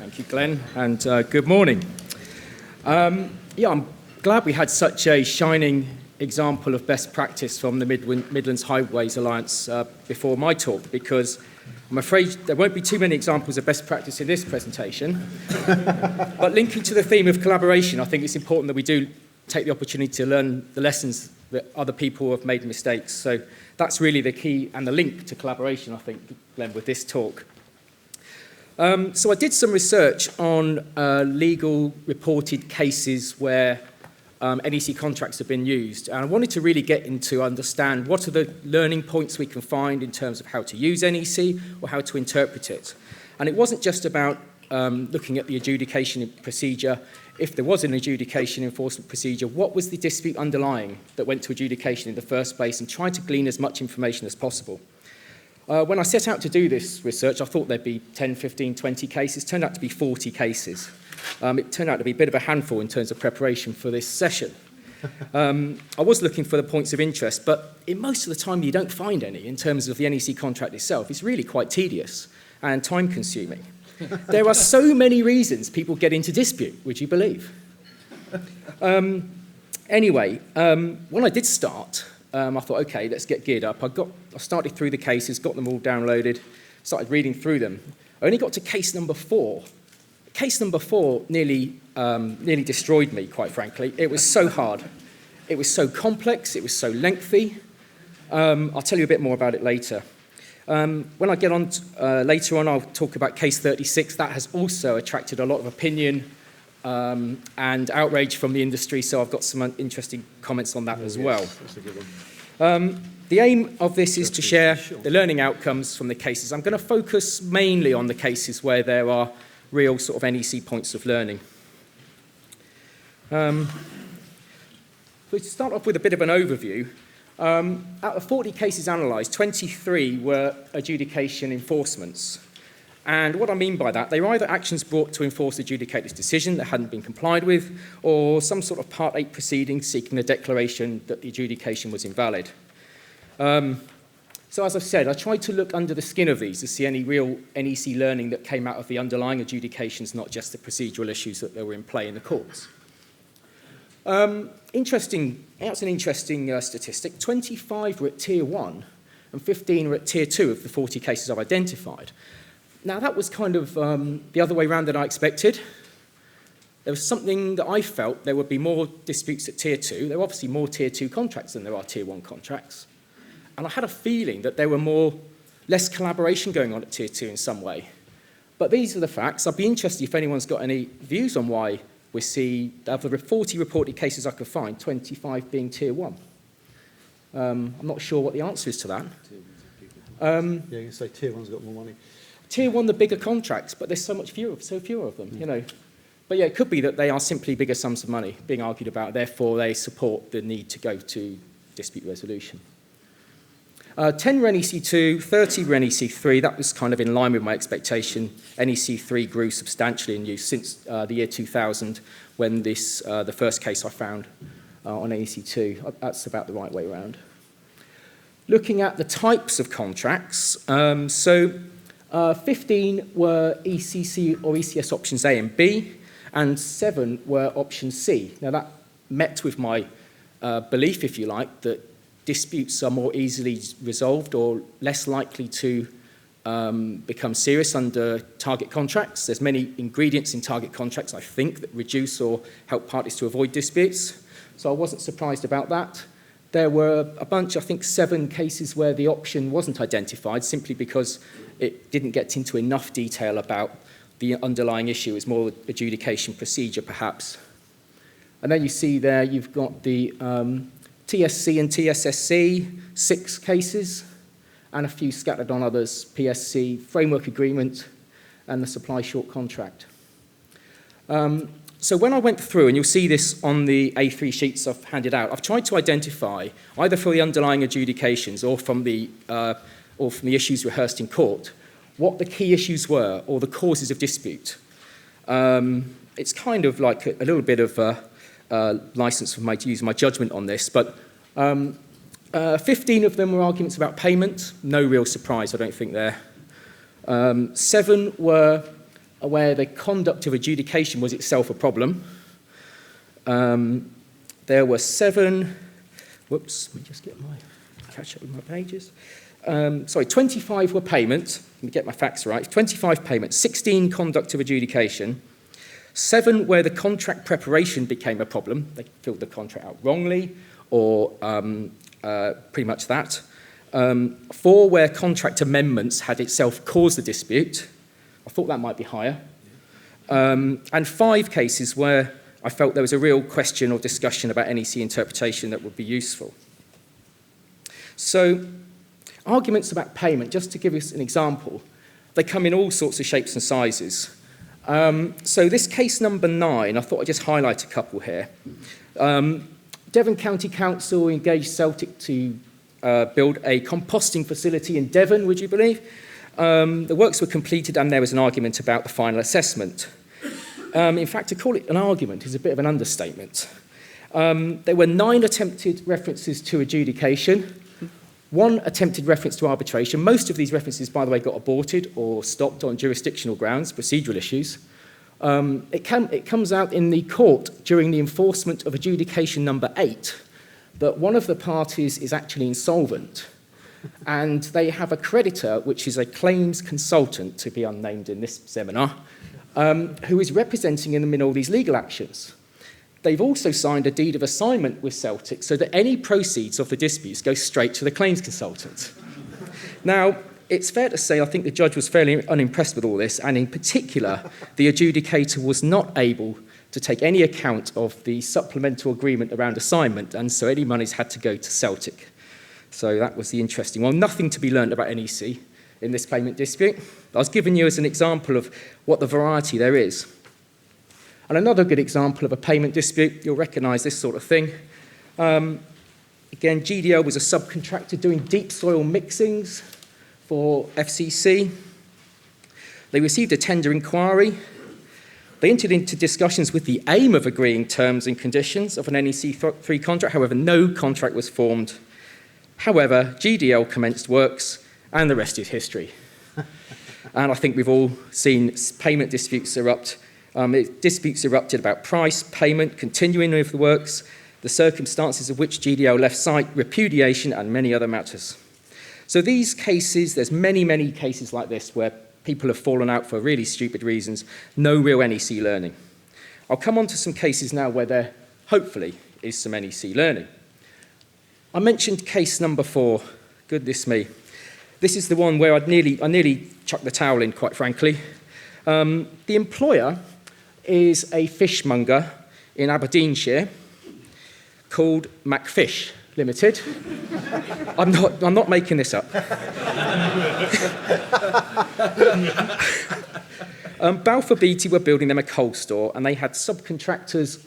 Thank you, Glenn, and good morning. I'm glad we had such a shining example of best practice from the Midlands Highways Alliance before my talk, because I'm afraid there won't be too many examples of best practice in this presentation. But linking to the theme of collaboration, I think it's important that we do take the opportunity to learn the lessons that other people have made mistakes. So that's really the key and the link to collaboration, I think, Glenn, with this talk. So I did some research on legal reported cases where NEC contracts have been used, and I wanted to really get into understand what are the learning points we can find in terms of how to use NEC or how to interpret it. And it wasn't just about looking at the adjudication procedure. If there was an adjudication enforcement procedure, what was the dispute underlying that went to adjudication in the first place, and try to glean as much information as possible. When I set out to do this research, I thought there'd be 10, 15, 20 cases. Turned out to be 40 cases. It turned out to be a bit of a handful in terms of preparation for this session. I was looking for the points of interest, but in most of the time you don't find any in terms of the NEC contract itself. It's really quite tedious and time-consuming. There are so many reasons people get into dispute, would you believe? Anyway, when I did start, I thought, okay, let's get geared up. I started through the cases, got them all downloaded, started reading through them. I only got to case number 4. Case number 4 nearly destroyed me, quite frankly. It was so hard. It was so complex. It was so lengthy. I'll tell you a bit more about it later. When I get on later on, I'll talk about case 36. That has also attracted a lot of opinion and outrage from the industry, so I've got some interesting comments on that as well. That's a good one. The aim of this is to share the learning outcomes from the cases. I'm going to focus mainly on the cases where there are real sort of NEC points of learning. So to start off with a bit of an overview, out of 40 cases analysed, 23 were adjudication enforcements. And what I mean by that, they were either actions brought to enforce the adjudicator's decision that hadn't been complied with, or some sort of Part 8 proceeding seeking a declaration that the adjudication was invalid. So as I've said, I tried to look under the skin of these to see any real NEC learning that came out of the underlying adjudications, not just the procedural issues that were in play in the courts. That's an interesting statistic. 25 were at Tier 1 and 15 were at Tier 2 of the 40 cases I've identified. Now, that was kind of the other way around than I expected. There was something that I felt there would be more disputes at Tier 2. There were obviously more Tier 2 contracts than there are Tier 1 contracts. And I had a feeling that there were less collaboration going on at Tier 2 in some way. But these are the facts. I'd be interested if anyone's got any views on why we see, of the 40 reported cases I could find, 25 being Tier 1. I'm not sure what the answer is to that. Yeah, you can say Tier 1's got more money. Tier 1, the bigger contracts, but there's so fewer of them, you know. But yeah, it could be that they are simply bigger sums of money being argued about, therefore they support the need to go to dispute resolution. 10 were NEC 2, 30 were NEC 3. That was kind of in line with my expectation. NEC 3 grew substantially in use since the year 2000, when the first case I found on NEC 2. That's about the right way around. Looking at the types of contracts, 15 were ECC or ECS options A and B, and 7 were option C. Now that met with my belief, if you like, that disputes are more easily resolved or less likely to become serious under target contracts. There's many ingredients in target contracts, I think, that reduce or help parties to avoid disputes. So I wasn't surprised about that. There were a bunch, I think 7 cases where the option wasn't identified simply because it didn't get into enough detail about the underlying issue. It's more adjudication procedure, perhaps. And then you see there you've got the TSC and TSSC, 6 cases, and a few scattered on others, PSC, framework agreement, and the supply short contract. So when I went through, and you'll see this on the A3 sheets I've handed out, I've tried to identify, either for the underlying adjudications or from the issues rehearsed in court, what the key issues were or the causes of dispute. It's kind of like a little bit of license for me to use my judgment on this, but 15 of them were arguments about payment. No real surprise, I don't think, there. 7 were where the conduct of adjudication was itself a problem. There were 7, whoops, let me just catch up with my pages. 25 were payments, let me get my facts right, 25 payments, 16 conduct of adjudication, 7 where the contract preparation became a problem, they filled the contract out wrongly, or pretty much that. 4 where contract amendments had itself caused the dispute, I thought that might be higher, and 5 cases where I felt there was a real question or discussion about NEC interpretation that would be useful. So, arguments about payment, just to give us an example, they come in all sorts of shapes and sizes. So this case number 9, I thought I'd just highlight a couple here. Devon County Council engaged Celtic to build a composting facility in Devon, would you believe? The works were completed and there was an argument about the final assessment. In fact, to call it an argument is a bit of an understatement. There were 9 attempted references to adjudication, 1 attempted reference to arbitration. Most of these references, by the way, got aborted or stopped on jurisdictional grounds, procedural issues. It comes out in the court during the enforcement of adjudication number 8 that one of the parties is actually insolvent, and they have a creditor, which is a claims consultant, to be unnamed in this seminar, who is representing them in all these legal actions. They've also signed a deed of assignment with Celtic so that any proceeds of the disputes go straight to the claims consultant. Now, it's fair to say I think the judge was fairly unimpressed with all this, and in particular, the adjudicator was not able to take any account of the supplemental agreement around assignment, and so any monies had to go to Celtic. So that was the interesting one. Nothing to be learned about NEC in this payment dispute. I was giving you as an example of what the variety there is. And another good example of a payment dispute, you'll recognise this sort of thing. Again, GDL was a subcontractor doing deep soil mixings for FCC. They received a tender inquiry. They entered into discussions with the aim of agreeing terms and conditions of an NEC 3 contract. However, no contract was formed. However, GDL commenced works, and the rest is history. And I think we've all seen payment disputes erupt. Disputes erupted about price, payment, continuing with the works, the circumstances of which GDL left site, repudiation, and many other matters. So these cases, there's many, many cases like this where people have fallen out for really stupid reasons, no real NEC learning. I'll come on to some cases now where there, hopefully, is some NEC learning. I mentioned case number 4, goodness me. This is the one where I nearly chucked the towel in, quite frankly. The employer is a fishmonger in Aberdeenshire called Macfish Limited. I'm not making this up. Balfour Beatty were building them a coal store, and they had subcontractors,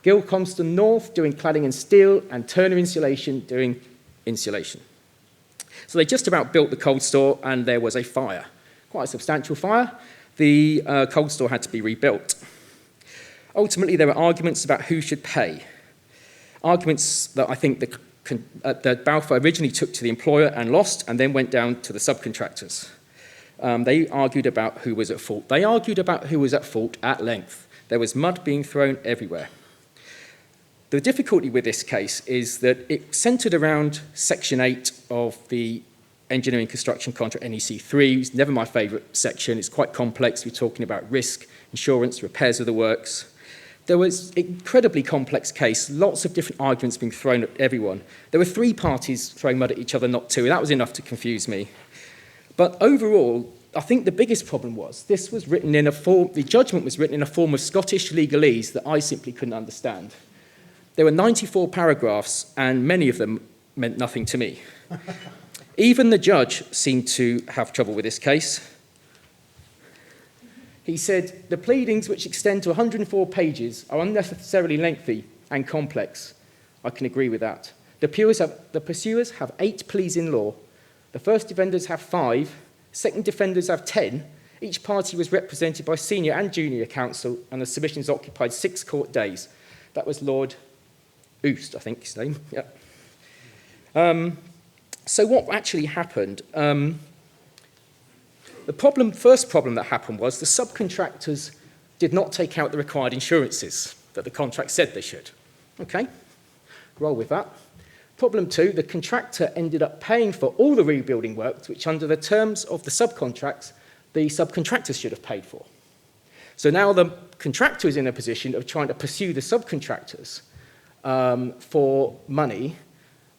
Gill Comston North doing cladding and steel, and Turner Insulation doing insulation. So they just about built the coal store, and there was a fire, quite a substantial fire. The coal store had to be rebuilt. Ultimately, there were arguments about who should pay. Arguments that I think that Balfour originally took to the employer and lost, and then went down to the subcontractors. They argued about who was at fault. They argued about who was at fault at length. There was mud being thrown everywhere. The difficulty with this case is that it centred around Section 8 of the Engineering Construction Contract NEC 3. It's never my favourite section. It's quite complex. We're talking about risk, insurance, repairs of the works. There was an incredibly complex case, lots of different arguments being thrown at everyone. There were 3 parties throwing mud at each other, not 2. That was enough to confuse me. But overall, I think the biggest problem was this was written in a form, the judgment was written in a form of Scottish legalese that I simply couldn't understand. There were 94 paragraphs, and many of them meant nothing to me. Even the judge seemed to have trouble with this case. He said, the pleadings, which extend to 104 pages, are unnecessarily lengthy and complex. I can agree with that. The pursuers have 8 pleas in law. The first defenders have 5. Second defenders have 10. Each party was represented by senior and junior counsel, and the submissions occupied 6 court days. That was Lord Oost, I think his name. Yeah. So what actually happened? The first problem that happened was the subcontractors did not take out the required insurances that the contract said they should. Okay, roll with that. Problem 2, the contractor ended up paying for all the rebuilding works, which under the terms of the subcontracts, the subcontractors should have paid for. So now the contractor is in a position of trying to pursue the subcontractors for money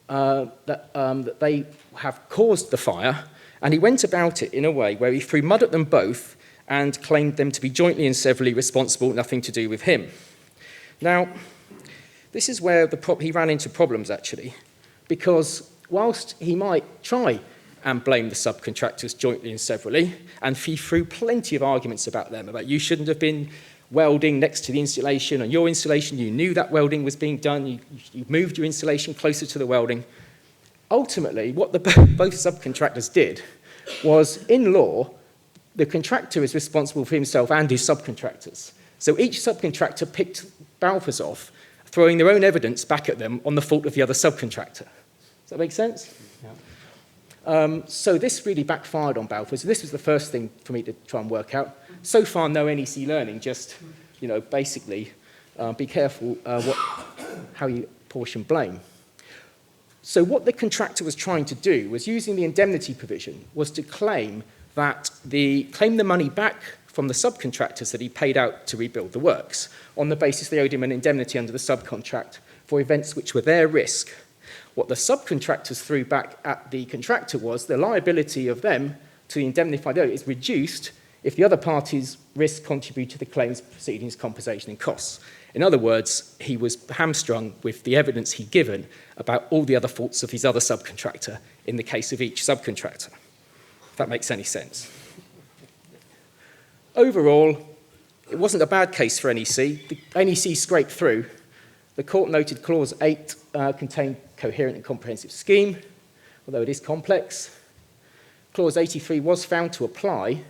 that they have caused the fire, and he went about it in a way where he threw mud at them both and claimed them to be jointly and severally responsible, nothing to do with him. Now, this is where he ran into problems, actually, because whilst he might try and blame the subcontractors jointly and severally, and he threw plenty of arguments about them, about you shouldn't have been welding next to the insulation, and your insulation, you knew that welding was being done, you moved your insulation closer to the welding. Ultimately, what both subcontractors did was, in law, the contractor is responsible for himself and his subcontractors. So each subcontractor picked Balfour's off, throwing their own evidence back at them on the fault of the other subcontractor. Does that make sense? Yeah. So this really backfired on Balfour. So this was the first thing for me to try and work out. So far, no NEC learning, just, basically be careful how you portion blame. So what the contractor was trying to do was, using the indemnity provision, was to claim the money back from the subcontractors that he paid out to rebuild the works, on the basis they owed him an indemnity under the subcontract for events which were their risk. What the subcontractors threw back at the contractor was the liability of them to indemnify them is reduced if the other party's risk contributed to the claims, proceedings, compensation and costs. In other words, he was hamstrung with the evidence he'd given about all the other faults of his other subcontractor in the case of each subcontractor. If that makes any sense. Overall, it wasn't a bad case for NEC. The NEC scraped through. The court noted Clause 8 contained coherent and comprehensive scheme, although it is complex. Clause 83 was found to apply.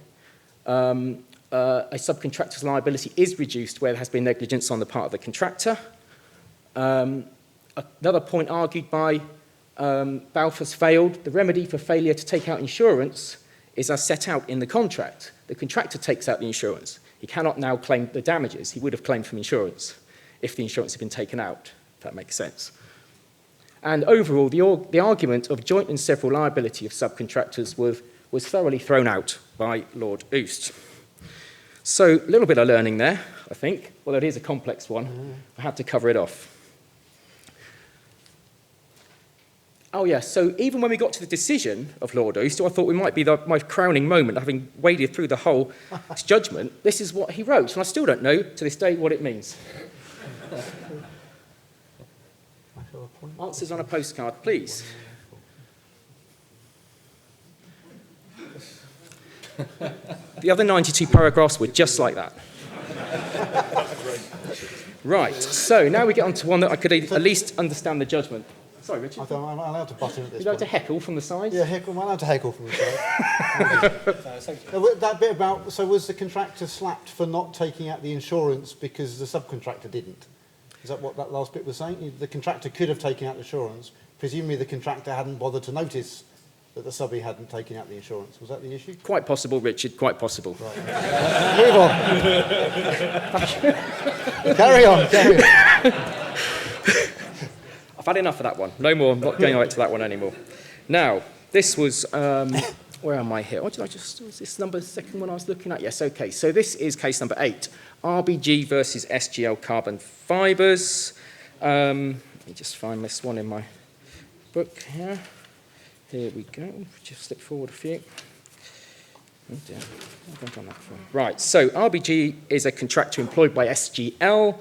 A subcontractor's liability is reduced where there has been negligence on the part of the contractor. Another point argued by Balfour's failed. The remedy for failure to take out insurance is as set out in the contract. The contractor takes out the insurance. He cannot now claim the damages he would have claimed from insurance if the insurance had been taken out, if that makes sense. And overall, the argument of joint and several liability of subcontractors was thoroughly thrown out by Lord Oost. So a little bit of learning there, I think, although it is a complex one. I had to cover it off. Oh, yes, so even when we got to the decision of Lord Oost, I thought it might be my crowning moment, having waded through the whole judgment. This is what he wrote, and I still don't know to this day what it means. Answers on a postcard, please. The other 92 paragraphs were just like that. Right, so now we get on to one that I could at least understand the judgment. Sorry, Richard. I'm allowed to butt in at this point. You'd like to heckle from the side? Yeah, I'm allowed to heckle from the side. That bit about, so was the contractor slapped for not taking out the insurance because the subcontractor didn't? Is that what that last bit was saying? The contractor could have taken out the insurance. Presumably the contractor hadn't bothered to notice that the subby hadn't taken out the insurance. Was that the issue? Quite possible, Richard, quite possible. Right. Move on. Carry on. I've had enough of that one. No more. I'm not going right to that one anymore. Now, this was... where am I here? What did I just... Was this number second one I was looking at? Yes, okay. So this is case number 8. RBG versus SGL Carbon Fibres. Let me just find this one in my book here. Here we go. Just slip forward a few. Oh dear. I've done that before. Right, so RBG is a contractor employed by SGL.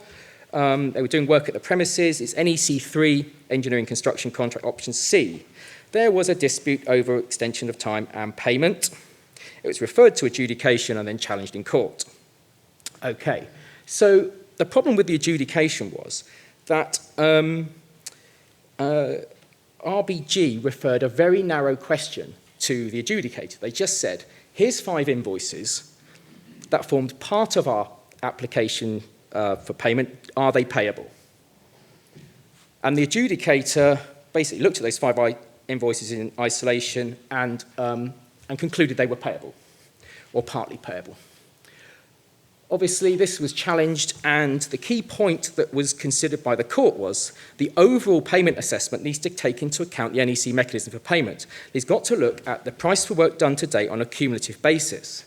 They were doing work at the premises. It's NEC 3, Engineering Construction Contract Option C. There was a dispute over extension of time and payment. It was referred to adjudication and then challenged in court. Okay, so the problem with the adjudication was that RBG referred a very narrow question to the adjudicator. They just said, here's 5 invoices that formed part of our application for payment. Are they payable? And the adjudicator basically looked at those 5 invoices in isolation and concluded they were payable. or partly payable. Obviously, this was challenged, and the key point that was considered by the court was the overall payment assessment needs to take into account the NEC mechanism for payment. It's got to look at the price for work done to date on a cumulative basis.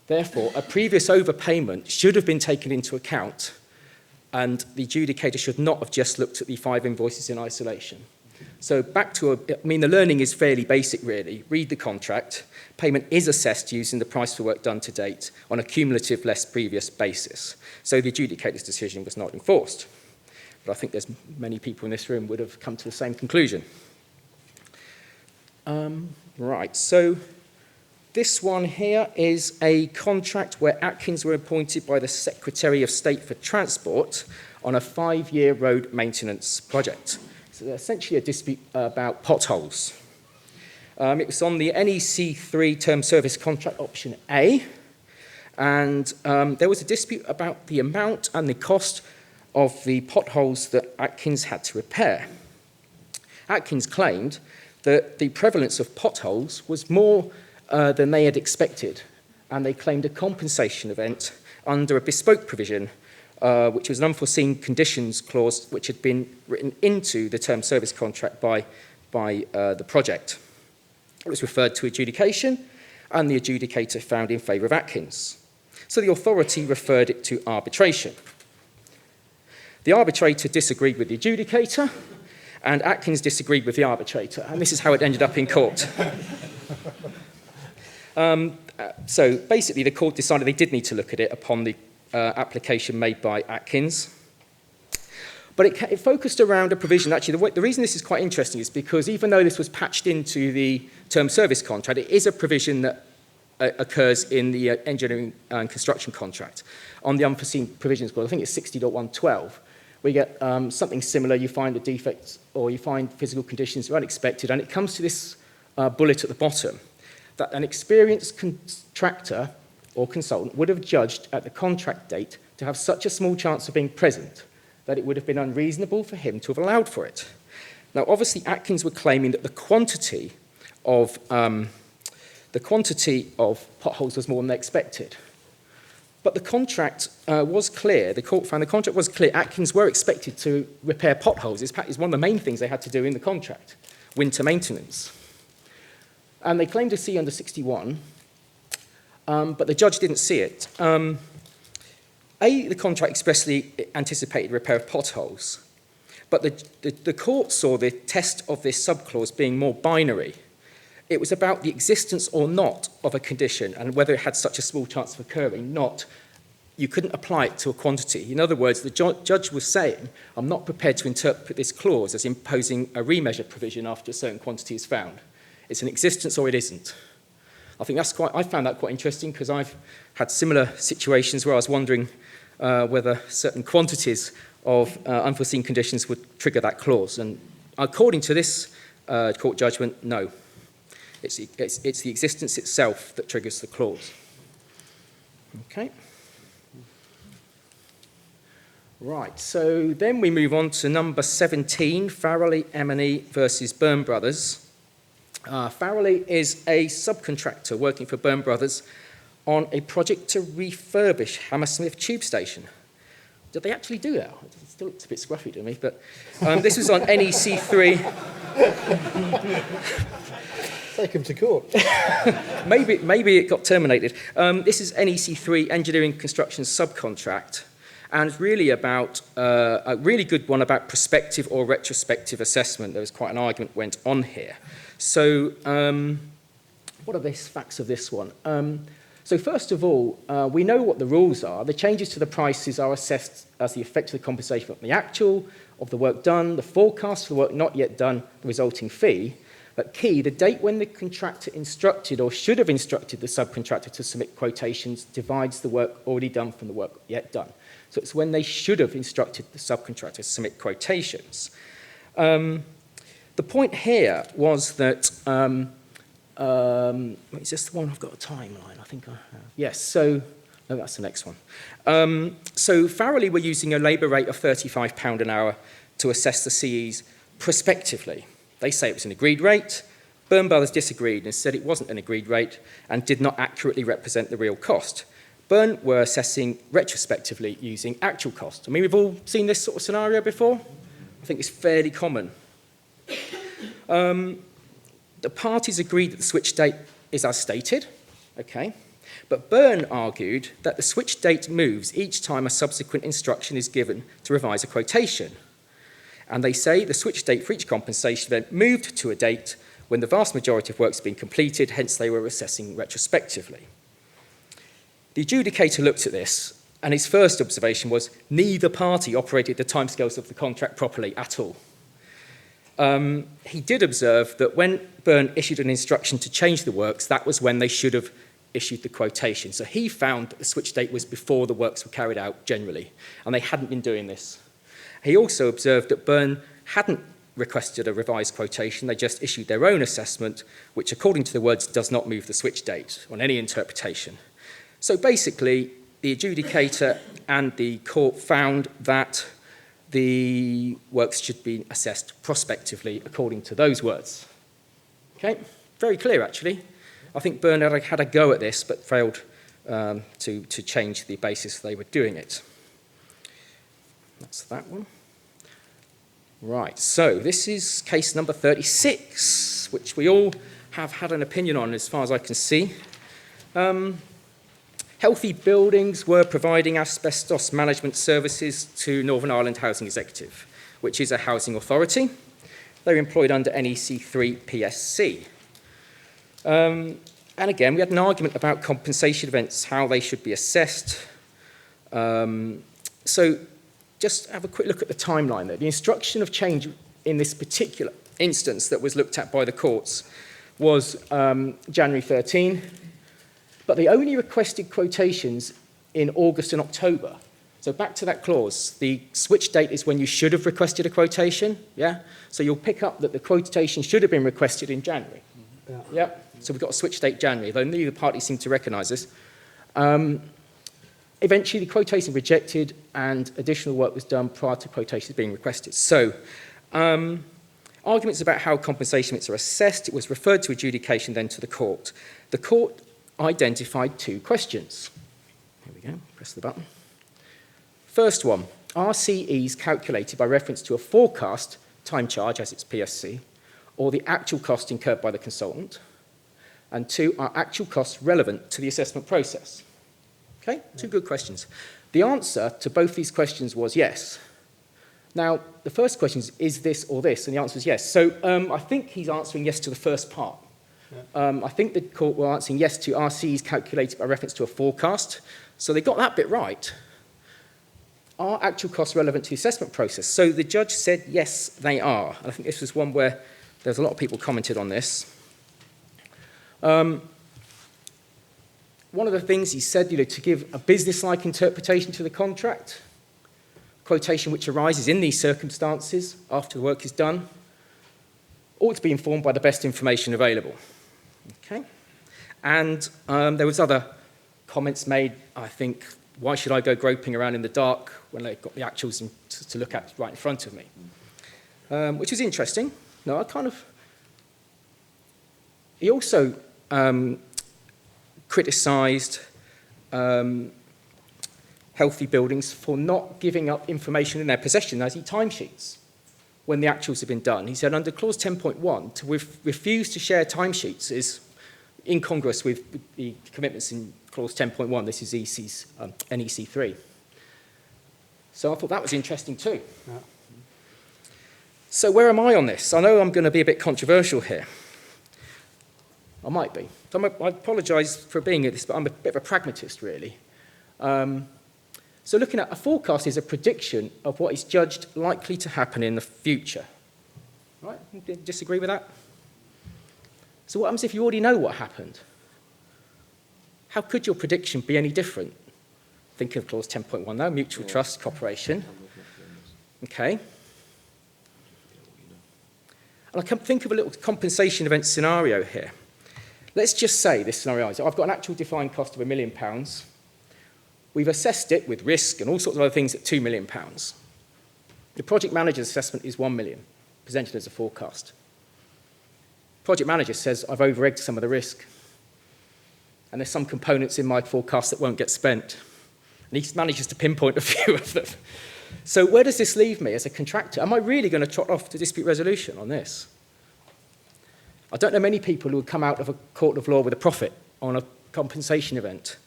Therefore, a previous overpayment should have been taken into account, and the adjudicator should not have just looked at the 5 invoices in isolation. So back to, the learning is fairly basic, really. Read the contract. Payment is assessed using the price for work done to date on a cumulative less previous basis. So the adjudicator's decision was not enforced. But I think there's many people in this room would have come to the same conclusion. Right, so this one here is a contract where Atkins were appointed by the Secretary of State for Transport on a 5-year road maintenance project. So essentially a dispute about potholes. It was on the NEC 3 term service contract option A, and there was a dispute about the amount and the cost of the potholes that Atkins had to repair. Atkins claimed that the prevalence of potholes was more than they had expected, and they claimed a compensation event under a bespoke provision, which was an unforeseen conditions clause which had been written into the term service contract by the project. It was referred to adjudication, and the adjudicator found in favour of Atkins. So the authority referred it to arbitration. The arbitrator disagreed with the adjudicator, and Atkins disagreed with the arbitrator, and this is how it ended up in court. So basically, the court decided they did need to look at it upon the application made by Atkins. But it focused around a provision. Actually, the reason this is quite interesting is because even though this was patched into the term service contract, it is a provision that occurs in the engineering and construction contract on the unforeseen provisions clause. I think it's 60.112. We get something similar. You find a defect or you find physical conditions are unexpected, and it comes to this bullet at the bottom that an experienced contractor or consultant would have judged at the contract date to have such a small chance of being present that it would have been unreasonable for him to have allowed for it. Now, obviously, Atkins were claiming that the quantity of potholes was more than they expected. But the contract was clear. The court found the contract was clear. Atkins were expected to repair potholes. It's one of the main things they had to do in the contract, winter maintenance. And they claimed to see under 61, but the judge didn't see it. The contract expressly anticipated repair of potholes, but the court saw the test of this subclause being more binary. It was about the existence or not of a condition and whether it had such a small chance of occurring, not you couldn't apply it to a quantity. In other words, the judge was saying, I'm not prepared to interpret this clause as imposing a remeasure provision after a certain quantity is found. It's an existence or it isn't. I found that quite interesting because I've had similar situations where I was wondering whether certain quantities of unforeseen conditions would trigger that clause. And according to this court judgment, no. It's the existence itself that triggers the clause. Okay. Right, so then we move on to number 17, Farily M&E versus Byrne Brothers. Farily is a subcontractor working for Byrne Brothers on a project to refurbish Hammersmith Tube Station. Did they actually do that? It still looks a bit scruffy to me, but this was on NEC 3. Take them to court. maybe it got terminated. This is NEC 3 engineering construction subcontract, and it's really about a really good one about prospective or retrospective assessment. There was quite an argument went on here. So what are the facts of this one? So first of all, we know what the rules are. The changes to the prices are assessed as the effect of the compensation from the actual, of the work done, the forecast for the work not yet done, the resulting fee. But key, the date when the contractor instructed or should have instructed the subcontractor to submit quotations divides the work already done from the work yet done. So it's when they should have instructed the subcontractor to submit quotations. The point here was that, is this the one I've got a timeline? I think I have. Yes, so, no, that's the next one. So Farily were using a labour rate of £35 an hour to assess the CEs prospectively. They say it was an agreed rate, Byrne Brothers disagreed and said it wasn't an agreed rate and did not accurately represent the real cost. Byrne were assessing retrospectively using actual cost. I mean, we've all seen this sort of scenario before. I think it's fairly common. The parties agreed that the switch date is as stated, okay, but Byrne argued that the switch date moves each time a subsequent instruction is given to revise a quotation. And they say the switch date for each compensation event moved to a date when the vast majority of work's been completed, hence they were assessing retrospectively. The adjudicator looked at this, and his first observation was neither party operated the timescales of the contract properly at all. He did observe that when Byrne issued an instruction to change the works, that was when they should have issued the quotation. So he found that the switch date was before the works were carried out generally, and they hadn't been doing this. He also observed that Byrne hadn't requested a revised quotation, they just issued their own assessment, which according to the words does not move the switch date on any interpretation. So basically, the adjudicator and the court found that the works should be assessed prospectively according to those words. Okay, very clear actually. I think Byrne had a go at this, but failed to change the basis they were doing it. That's that one. Right, so this is case number 36, which we all have had an opinion on as far as I can see. Healthy Buildings were providing asbestos management services to Northern Ireland Housing Executive, which is a housing authority. They were employed under NEC 3 PSC. And again, we had an argument about compensation events, how they should be assessed. So just have a quick look at the timeline there. The instruction of change in this particular instance that was looked at by the courts was January 13. But they only requested quotations in August and October. So back to that clause, the switch date is when you should have requested a quotation, yeah? So you'll pick up that the quotation should have been requested in January. Yeah. Yep. So we've got a switch date January, though neither party seemed to recognise this. Eventually, the quotation rejected and additional work was done prior to quotations being requested. So arguments about how compensation limits are assessed, it was referred to adjudication, then to the court. The court identified two questions. Here we go, press the button. First one, are CEs calculated by reference to a forecast time charge, as it's PSC, or the actual cost incurred by the consultant? And two, are actual costs relevant to the assessment process? Okay, two good questions. The answer to both these questions was yes. Now, the first question is this or this? And the answer is yes. So I think he's answering yes to the first part. Yeah. I think the court were answering yes to RCs calculated by reference to a forecast. So they got that bit right. Are actual costs relevant to the assessment process? So the judge said yes, they are. And I think this was one where there's a lot of people commented on this. One of the things he said, to give a business-like interpretation to the contract, quotation which arises in these circumstances after the work is done, ought to be informed by the best information available. Okay? And there was other comments made, I think, why should I go groping around in the dark when they've got the actuals to look at right in front of me? Which is interesting. No, he also criticised Healthy Buildings for not giving up information in their possession as timesheets when the actuals have been done. He said under clause 10.1, to refuse to share timesheets is incongruous with the commitments in clause 10.1. This is NEC 3. So I thought that was interesting too. Yeah. So where am I on this? I know I'm going to be a bit controversial here. I might be. So I apologise for being at this, but I'm a bit of a pragmatist, really. So looking at a forecast is a prediction of what is judged likely to happen in the future. Right? Disagree with that? So what happens if you already know what happened? How could your prediction be any different? Think of clause 10.1 now, mutual trust, cooperation. Okay. And I can think of a little compensation event scenario here. Let's just say this scenario is, I've got an actual defined cost of £1 million. We've assessed it with risk and all sorts of other things at £2 million. The project manager's assessment is £1 million, presented as a forecast. project manager says, I've over-egged some of the risk. And there's some components in my forecast that won't get spent. And he manages to pinpoint a few of them. So where does this leave me as a contractor? Am I really going to trot off to dispute resolution on this? I don't know many people who would come out of a court of law with a profit on a compensation event.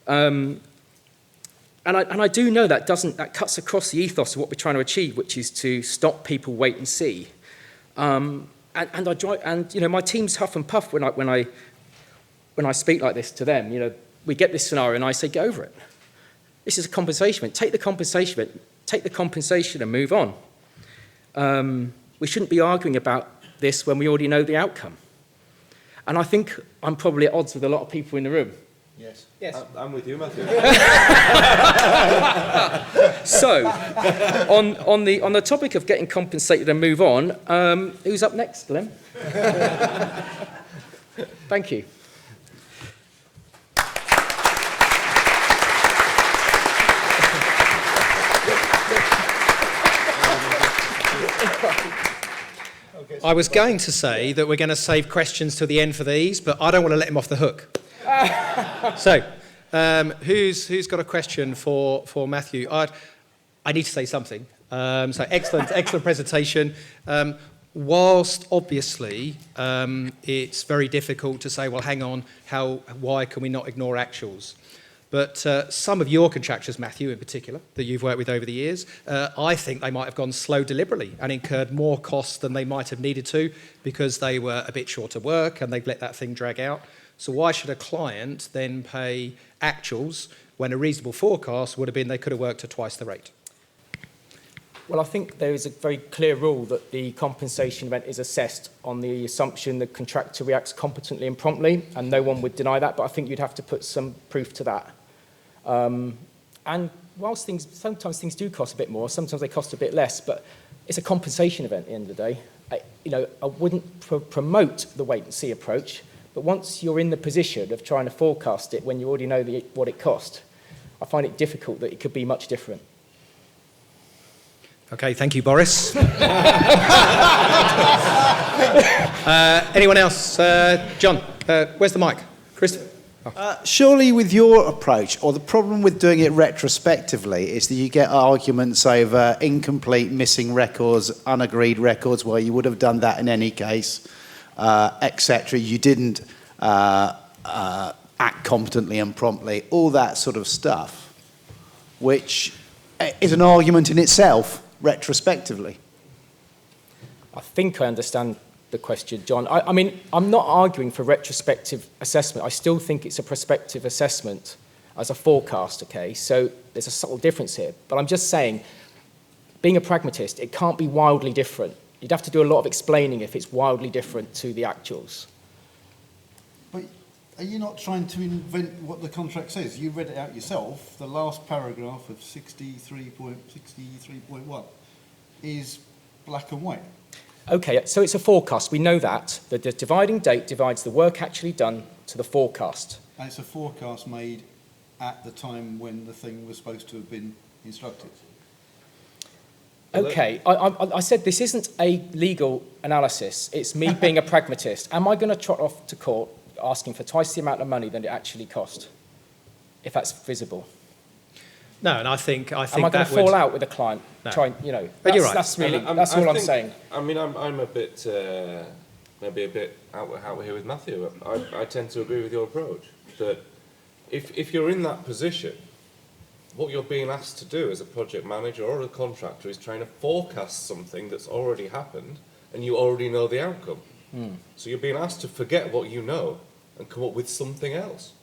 And I do know that cuts across the ethos of what we're trying to achieve, which is to stop people wait and see. And my team's huff and puff when I speak like this to them. You know, we get this scenario and I say, get over it. This is a compensation event. Take the compensation and move on. We shouldn't be arguing about this when we already know the outcome. And I think I'm probably at odds with a lot of people in the room. Yes. Yes. I'm with you, Matthew. So, on the topic of getting compensated and move on, who's up next, Glenn? Thank you. I was going to say that we're going to save questions till the end for these, but I don't want to let him off the hook. So, who's got a question for Matthew? I need to say something. So excellent presentation. Whilst obviously it's very difficult to say, well, hang on, why can we not ignore actuals? But some of your contractors, Matthew in particular, that you've worked with over the years, I think they might have gone slow deliberately and incurred more costs than they might have needed to because they were a bit short of work and they've let that thing drag out. So why should a client then pay actuals when a reasonable forecast would have been they could have worked at twice the rate? Well, I think there is a very clear rule that the compensation event is assessed on the assumption the contractor reacts competently and promptly, and no one would deny that, but I think you'd have to put some proof to that. And whilst sometimes things do cost a bit more, sometimes they cost a bit less, but it's a compensation event at the end of the day. I wouldn't promote the wait-and-see approach, but once you're in the position of trying to forecast it when you already know what it cost, I find it difficult that it could be much different. Okay, thank you, Boris. Anyone else? John, where's the mic? Chris? Surely with your approach, or the problem with doing it retrospectively, is that you get arguments over incomplete, missing records, unagreed records, where you would have done that in any case, etc. You didn't act competently and promptly, all that sort of stuff, which is an argument in itself, retrospectively. I think I understand the question, John. I mean, I'm not arguing for retrospective assessment. I still think it's a prospective assessment as a forecast, okay? So there's a subtle difference here. But I'm just saying, being a pragmatist, it can't be wildly different. You'd have to do a lot of explaining if it's wildly different to the actuals. But are you not trying to invent what the contract says? You read it out yourself. The last paragraph of 63.1 is black and white. Okay, so it's a forecast. We know that. The dividing date divides the work actually done to the forecast. And it's a forecast made at the time when the thing was supposed to have been instructed. Okay, I said this isn't a legal analysis. It's me being a pragmatist. Am I going to trot off to court asking for twice the amount of money than it actually cost, if that's visible? No, and I think Am I going to fall out with a client? No. But you're right. That's all I'm saying. I mean, I'm a bit, maybe a bit out here with Matthew. I tend to agree with your approach, that if you're in that position, what you're being asked to do as a project manager or a contractor is trying to forecast something that's already happened and you already know the outcome. So you're being asked to forget what you know and come up with something else.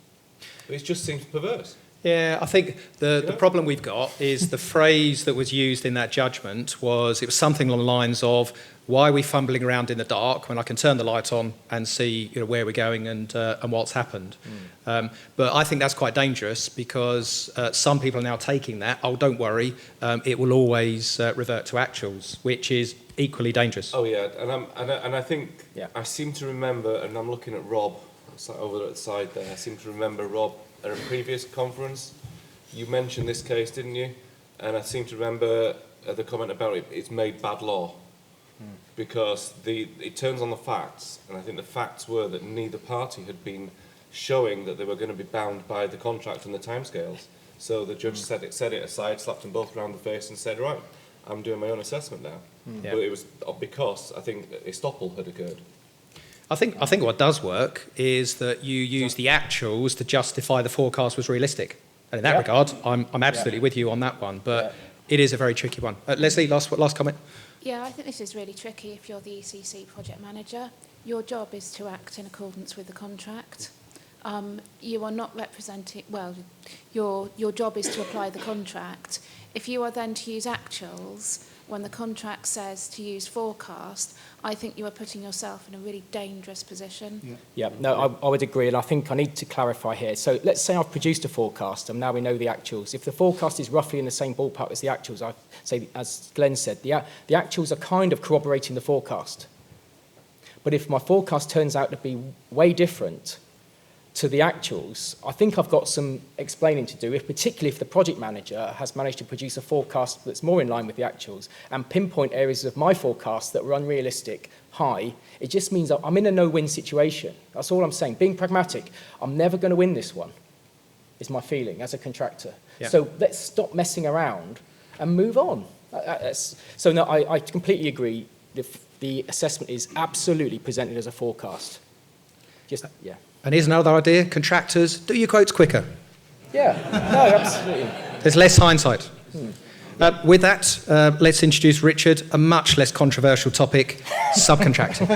But it just seems perverse. Yeah, I think the problem we've got is the phrase that was used in that judgment was something along the lines of, why are we fumbling around in the dark when I can turn the light on and see where we're going and what's happened. But I think that's quite dangerous because some people are now taking that, oh, don't worry, it will always revert to actuals, which is equally dangerous. Oh yeah, and I think I seem to remember, and I'm looking at Rob over at the side there. I seem to remember Rob at a previous conference. You mentioned this case, didn't you? And I seem to remember the comment about it's made bad law. because it turns on the facts, and I think the facts were that neither party had been showing that they were going to be bound by the contract and the timescales. So the judge set it aside, slapped them both around the face, and said, "Right, I'm doing my own assessment now." But it was because I think estoppel had occurred. I think what does work is that you use the actuals to justify the forecast was realistic. And in that regard, I'm absolutely with you on that one. But it is a very tricky one. Leslie, last comment. Yeah, I think this is really tricky if you're the ECC project manager. Your job is to act in accordance with the contract. You are not representing, well, your job is to apply the contract. If you are then to use actuals when the contract says to use forecast, I think you are putting yourself in a really dangerous position. Yeah, no, I would agree, and I think I need to clarify here. So let's say I've produced a forecast, and now we know the actuals. If the forecast is roughly in the same ballpark as the actuals, I say, as Glenn said, the actuals are kind of corroborating the forecast. But if my forecast turns out to be way different to the actuals, I think I've got some explaining to do, particularly if the project manager has managed to produce a forecast that's more in line with the actuals and pinpoint areas of my forecast that were unrealistic, high. It just means I'm in a no-win situation. That's all I'm saying. Being pragmatic, I'm never going to win this one, is my feeling as a contractor. Yeah. So let's stop messing around and move on. So no, I completely agree. The assessment is absolutely presented as a forecast. Just, yeah. And here's another idea. Contractors, do your quotes quicker. Yeah, no, absolutely. There's less hindsight. With that, let's introduce Richard, a much less controversial topic, subcontracting.